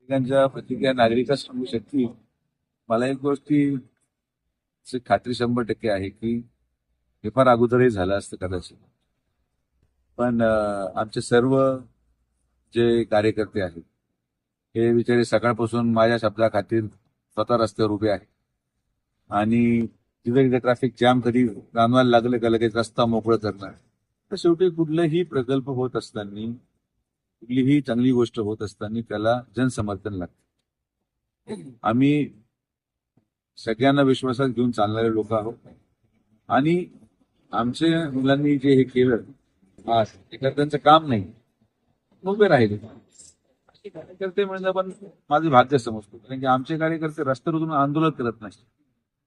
त्यांच्या प्रतिक्रिया नागरिकच सांगू शकतील. मला एक गोष्टी खात्री 100% आहे की हे फार अगोदरही झालं असतं कदाचित. पण आमचे सर्व जे कार्यकर्ते आहेत हे बिचारे सकाळपासून माझ्या शब्दा खातीर स्वतः रस्त्यावर उभे आहेत. आणि तिथे तिथे ट्रॅफिक जॅम कधी जाणवायला लागलं का लगेच रस्ता मोकळं करणार. तर शेवटी कुठलाही प्रकल्प होत असताना, कुठलीही चांगली गोष्ट होत असताना त्याला जनसमर्थन लागतं. आम्ही सगळ्यांना विश्वासात घेऊन चालणारे लोक आहोत. आणि आमच्या मुलांनी जे हे केलं आज ते त्यांचं काम नाही, उभे राहिले असे कार्यकर्ते म्हणजे आपण माझं भाग्य समजतो. कारण की आमचे कार्यकर्ते रस्त्यावर उतरून आंदोलन करत नाही.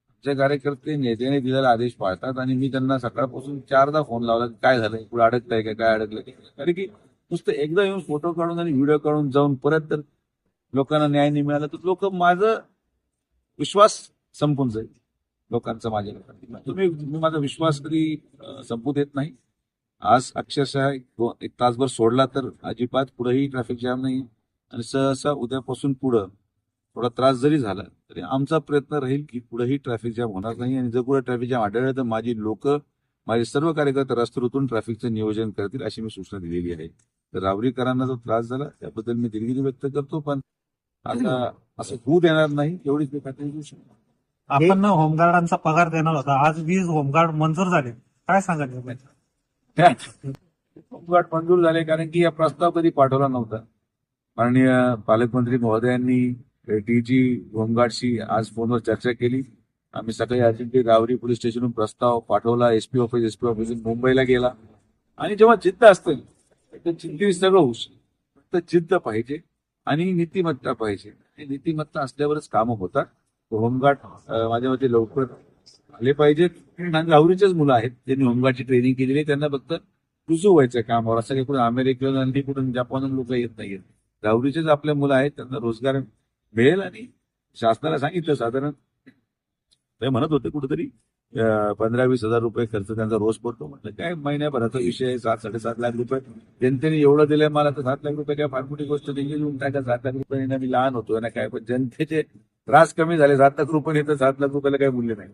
आमचे कार्यकर्ते नेत्याने दिलेला आदेश पाळतात. आणि मी त्यांना सकाळपासून 4दा फोन लावला की काय झालंय, पुढे अडकतंय का, काय अडकलं. कारण की नुसतं एकदा येऊन फोटो काढून आणि व्हिडिओ काढून जाऊन परत तर लोकांना न्याय नाही मिळाला तर लोक माझं विश्वास संपून जाईल लोकांचा माझ्या लोकांना. तुम्ही माझा विश्वास कधी संपू देत नाही. आज अक्षरशः एक तासभर सोडला तर अजिबात पुढेही ट्रॅफिक जॅम नाही. आणि सहसा उद्यापासून पुढं थोडा त्रास जरी झाला तरी आमचा प्रयत्न राहील की पुढेही ट्रॅफिक जॅम होणार नाही. आणि जर कुठे ट्रॅफिक जॅम आढळलं तर माझी लोक, माझे सर्व कार्यकर्ते रस्त्यावर उतरून ट्रॅफिकचं नियोजन करतील अशी मी सूचना दिलेली आहे. तर रावरीकरांना जो त्रास झाला त्याबद्दल मी दिलगिरी व्यक्त करतो. पण आता असं होऊ देणार नाही एवढीच मी खात्री देऊ शकतो. आपण होमगार्डांचा पगार देणार होता, आज 20 होमगार्ड मंजूर झाले, काय सांगाल याबद्दल? होमगार्ड मंजूर झाले कारण की हा प्रस्ताव कधी पाठवला नव्हता. माननीय पालकमंत्री महोदयांनी डीजी होमगार्डशी आज फोनवर चर्चा केली. आम्ही सकाळी अर्जंटली रावरी पोलीस स्टेशनहून प्रस्ताव पाठवला. एसपी ऑफिस मुंबईला गेला. आणि जेव्हा जिद्द असते तर जिद्दी सगळं होऊ शकतं. फक्त जिद्द पाहिजे आणि नीतिमत्ता पाहिजे. आणि नीतिमत्ता असल्यावरच कामं होतात. होमगार्ड माझ्या मते लवकर आले पाहिजेत. आणि राहुरीचेच मुलं आहेत ज्यांनी होमगार्डची ट्रेनिंग केलेली आहे. त्यांना फक्त रुजू व्हायचं कामावर. असं काही कुठून अमेरिकेला आणि कुठून जपानहून लोक येत नाहीत. राहुरीचेच आपल्या मुलं आहेत, त्यांना रोजगार मिळेल. आणि शासनाला सांगितलं साधारण ते म्हणत होते कुठेतरी 15-20 हजार रुपये खर्च त्यांचा रोज पडतो. म्हटलं काय महिन्याभराचा विषय आहे, 7-7.5 लाख रुपये जनतेने एवढं दिलंय मला तर 7 लाख रुपये काय फार मोठी गोष्ट नाही. देऊन टाका 7 लाख रुपये. मी लहान होतो ना काय, पण जनतेचे त्रास कमी झाले. 7 लाख रुपये तर 7 लाख रुपयाला काही मूल्य नाही.